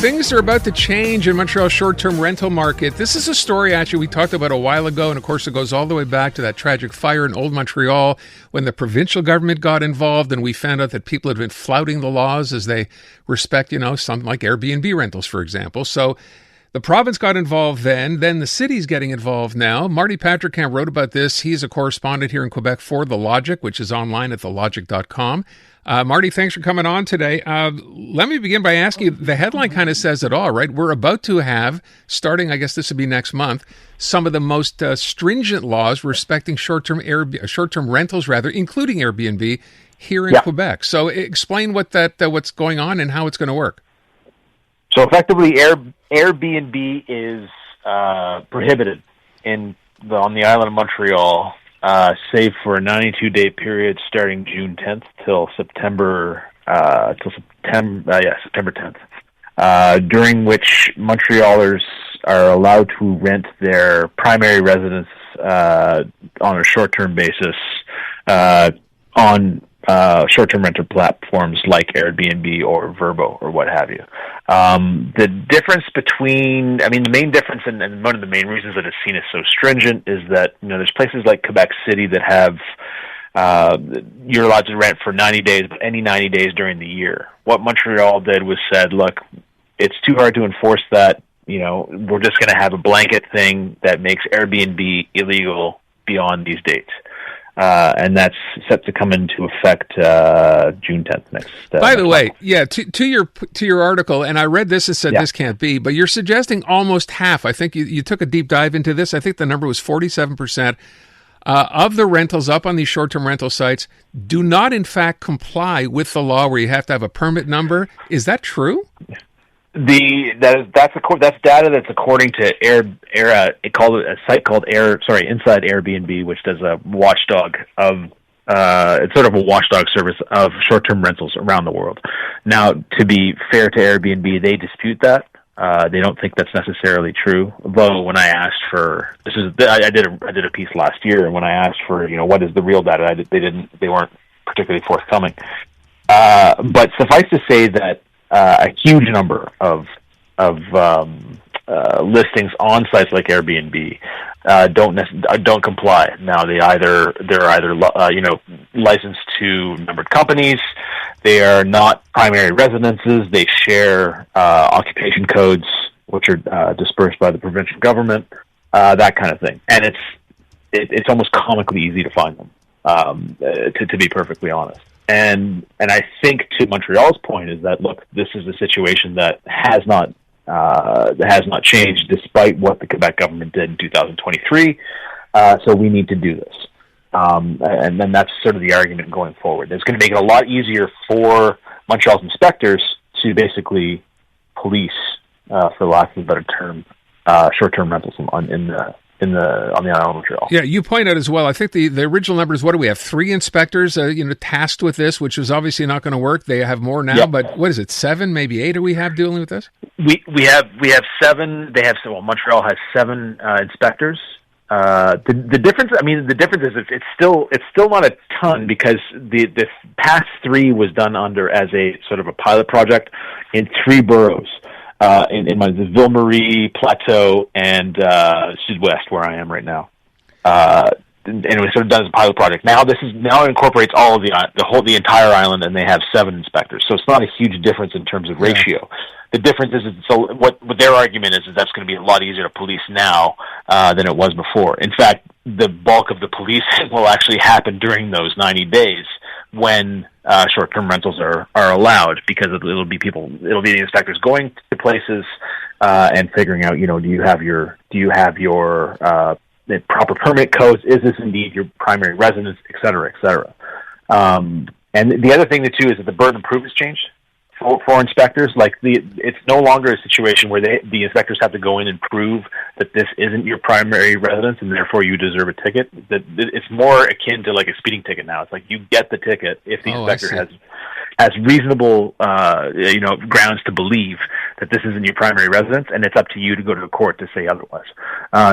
things are about to change in Montreal's short-term rental market. This is a story, actually, we talked about a while ago, and of course it goes all the way back to that tragic fire in Old Montreal when the provincial government got involved, and we found out that people had been flouting the laws as they respect, something like Airbnb rentals, for example. So the province got involved then the city's getting involved now. Marty Patriquin wrote about this. He's a correspondent here in Quebec for The Logic, which is online at thelogic.com. Marty, thanks for coming on today. Let me begin by asking you, the headline kind of says it all, right? We're about to have, starting, I guess this would be next month, some of the most stringent laws respecting short-term rentals, including Airbnb, here in Quebec. So explain what's going on and how it's going to work. So effectively, Airbnb is prohibited on the island of Montreal, save for a 92-day period starting June 10th till September 10th, during which Montrealers are allowed to rent their primary residence on a short-term basis on short-term rental platforms like Airbnb or Vrbo or what have you. The difference the main difference and one of the main reasons that it's seen as so stringent is that, there's places like Quebec City that have, you're allowed to rent for 90 days, but any 90 days during the year. What Montreal did was said, look, it's too hard to enforce that, we're just going to have a blanket thing that makes Airbnb illegal beyond these dates. And that's set to come into effect June 10th next. By the way, to your article, and I read this and said this can't be, but you're suggesting almost half. I think you took a deep dive into this. I think the number was 47% of the rentals up on these short-term rental sites do not, in fact, comply with the law where you have to have a permit number. Is that true? That's data that's according to it called a site called Inside Airbnb, which does a watchdog of it's sort of a watchdog service of short-term rentals around the world. Now, to be fair to Airbnb, they dispute that. They don't think that's necessarily true. Though when I asked for I did a piece last year, and when I asked for what is the real data, they weren't particularly forthcoming. But suffice to say that a huge number of listings on sites like Airbnb don't comply. Now they're either licensed to numbered companies, they are not primary residences, they share occupation codes which are dispersed by the provincial government, that kind of thing. And it's almost comically easy to find them, to be perfectly honest. And I think to Montreal's point is that, look, this is a situation that has not changed despite what the Quebec government did in 2023. So we need to do this. And then that's sort of the argument going forward. It's going to make it a lot easier for Montreal's inspectors to basically police, for lack of a better term, short-term rentals on the island of Montreal. Yeah, you point out as well, I think the original numbers, what do we have? 3 inspectors, tasked with this, which is obviously not going to work. They have more now, but what is it, 7, maybe 8 do we have dealing with this? We have 7. Montreal has 7 inspectors. The difference is it's still not a ton because the past 3 was done as a sort of a pilot project in 3 boroughs. In the Ville-Marie, Plateau, and Sud-West, where I am right now, and it was sort of done as a pilot project. Now it incorporates all of the entire island, and they have 7 inspectors. So it's not a huge difference in terms of ratio. The difference is what their argument is that's going to be a lot easier to police now than it was before. In fact, the bulk of the policing will actually happen during those 90 days when short-term rentals are allowed, because it'll be the inspectors going to places and figuring out, do you have your proper permit codes? Is this indeed your primary residence, et cetera, et cetera. And the other thing too is that the burden of proof has changed for inspectors. Like it's no longer a situation where the inspectors have to go in and prove that this isn't your primary residence and therefore you deserve a ticket. That it's more akin to like a speeding ticket now. It's like you get the ticket if the inspector has. as reasonable, grounds to believe that this isn't your primary residence, and it's up to you to go to a court to say otherwise.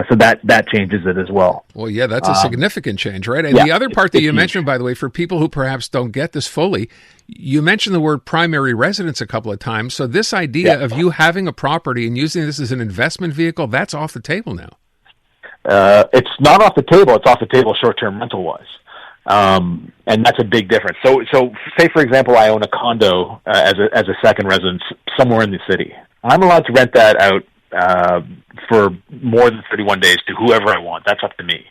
So that changes it as well. Well, yeah, that's a significant change, right? And the other part that you mentioned, by the way, for people who perhaps don't get this fully, you mentioned the word primary residence a couple of times. So this idea of you having a property and using this as an investment vehicle, that's off the table now. It's not off the table. It's off the table short-term rental-wise. And that's a big difference. So say for example, I own a condo as a second residence somewhere in the city. I'm allowed to rent that out for more than 31 days to whoever I want. That's up to me.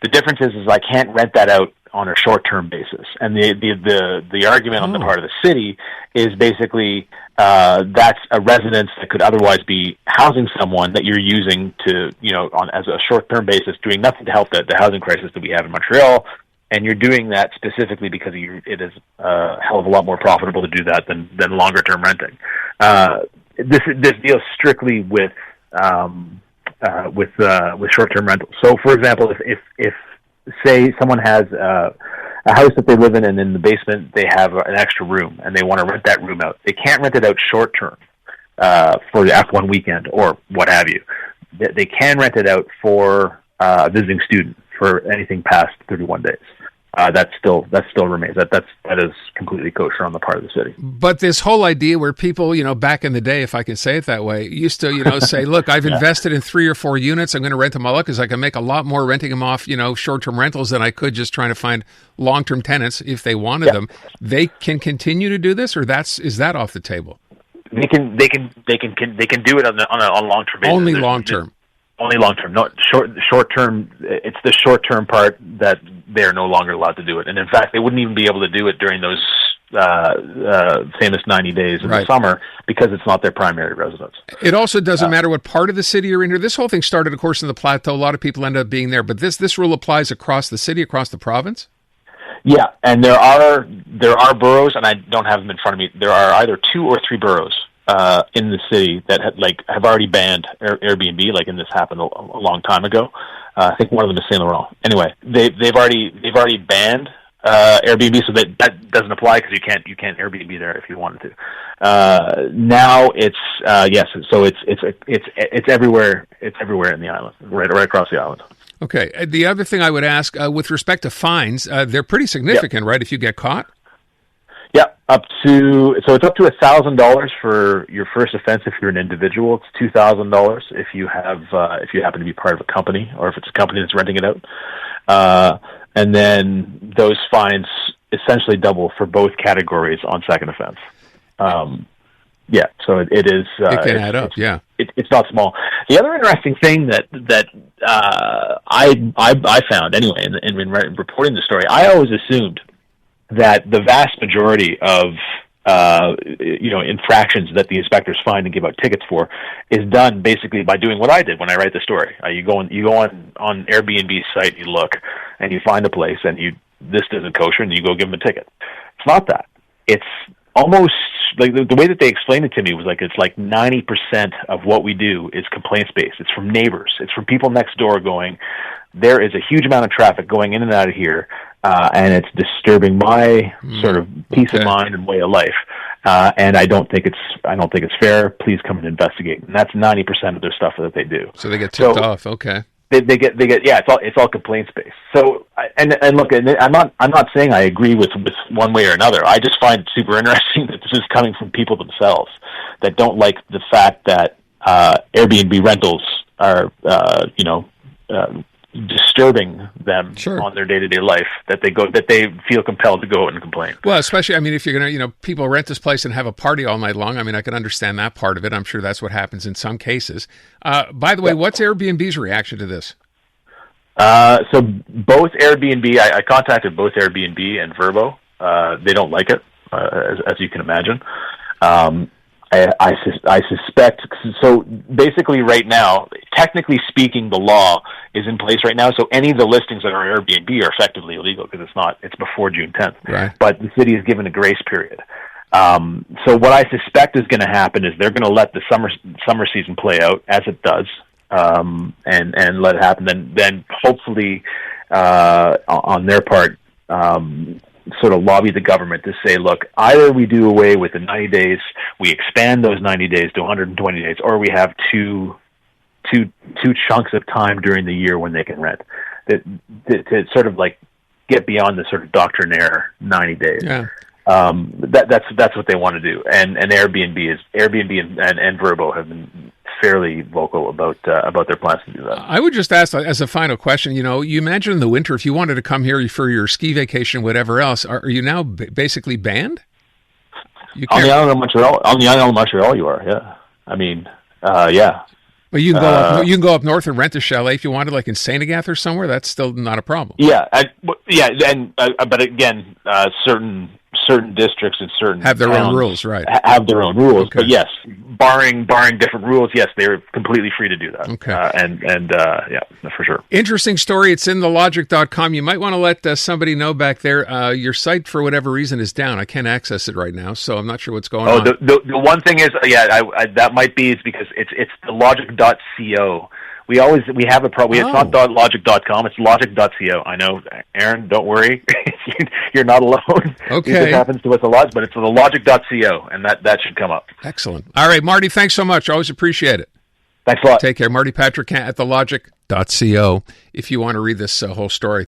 The difference is I can't rent that out on a short-term basis. And the argument on the part of the city is basically that's a residence that could otherwise be housing someone that you're using to, as a short-term basis, doing nothing to help the housing crisis that we have in Montreal. And you're doing that specifically because it is a hell of a lot more profitable to do that than longer-term renting. This deals strictly with short-term rentals. So, for example, if say someone has a house that they live in, and in the basement they have an extra room, and they want to rent that room out, they can't rent it out short-term for the F1 weekend or what have you. They can rent it out for a visiting student for anything past 31 days. That still remains. That is completely kosher on the part of the city. But this whole idea where people, back in the day, if I can say it that way, used to, say, look, I've invested in 3 or 4 units. I'm going to rent them all out because I can make a lot more renting them off, short-term rentals than I could just trying to find long-term tenants if they wanted them. They can continue to do this, or is that off the table? They can do it on a long-term basis. Only long-term. Only long-term, not short-term. It's the short-term part that they're no longer allowed to do it. And in fact, they wouldn't even be able to do it during those famous 90 days in the summer because it's not their primary residence. It also doesn't matter what part of the city you're in here. This whole thing started, of course, in the Plateau. A lot of people end up being there. But this rule applies across the city, across the province? Yeah, and there are boroughs, and I don't have them in front of me. There are either 2 or 3 boroughs in the city that have already banned Airbnb. And this happened a long time ago. I think one of them is Saint Laurent. Anyway, they've already banned Airbnb, so that doesn't apply because you can't Airbnb there if you wanted to. Now it's yes, so it's everywhere. It's everywhere in the island, right across the island. Okay. The other thing I would ask with respect to fines, they're pretty significant, right? If you get caught. Yeah, it's up to $1,000 for your first offense if you're an individual. It's $2,000 if you happen to be part of a company or if it's a company that's renting it out. And then those fines essentially double for both categories on second offense. So it is. It can add up. It's not small. The other interesting thing that I found anyway in reporting the story, I always assumed that the vast majority of infractions that the inspectors find and give out tickets for is done basically by doing what I did when I write the story. You go on Airbnb's site, you look, and you find a place, and this isn't kosher, and you go give them a ticket. It's not that. It's almost like the way that they explained it to me was it's 90% of what we do is complaints-based. It's from neighbors. It's from people next door going, there is a huge amount of traffic going in and out of here, and it's disturbing my sort of peace of mind and way of life. And I don't think it's fair. Please come and investigate. And that's 90% of their stuff that they do. So they get tipped off. Okay. They get it's all complaints based. So and look, I'm not saying I agree with one way or another. I just find it super interesting that this is coming from people themselves that don't like the fact that Airbnb rentals are disturbing them on their day-to-day life, that they feel compelled to go out and complain. Well, especially, if you're going to, people rent this place and have a party all night long. I can understand that part of it. I'm sure that's what happens in some cases. By the way, what's Airbnb's reaction to this? So both Airbnb, I contacted both Airbnb and Vrbo. They don't like it, as you can imagine. I suspect, so basically right now, technically speaking, the law is in place right now, so any of the listings that are Airbnb are effectively illegal because it's before June 10th. Right. But the city is given a grace period. So what I suspect is going to happen is they're going to let the summer season play out as it does, and let it happen. Then hopefully, on their part, sort of lobby the government to say, look, either we do away with the 90 days, we expand those 90 days to 120 days, or we have two chunks of time during the year when they can rent. To sort of like get beyond the sort of doctrinaire 90 days. Yeah. That's what they want to do. And Airbnb and Vrbo have been fairly vocal about their plans to do that. I would just ask, as a final question, you imagine in the winter, if you wanted to come here for your ski vacation, whatever else, are you now basically banned? On the island of Montreal, you are, yeah. I mean, yeah. Well, you can go up north and rent a chalet if you wanted, like in Saint Agathe or somewhere. That's still not a problem. Yeah, but again, certain districts and certain have their own rules, right? Have their own rules, okay. But yes, barring different rules, yes, they're completely free to do that. Okay, yeah, for sure. Interesting story. It's in thelogic.com. You might want to let somebody know back there. Your site, for whatever reason, is down. I can't access it right now, so I'm not sure what's going on. The one thing is, that might be is because it's thelogic.co. We have a problem. It's not .logic.com. It's logic.co. I know, Aaron. Don't worry, you're not alone. Okay, this happens to us a lot, but it's the logic.co, and that should come up. Excellent. All right, Marty. Thanks so much. Always appreciate it. Thanks a lot. Take care, Marty Patriquin at thelogic.co. If you want to read this whole story.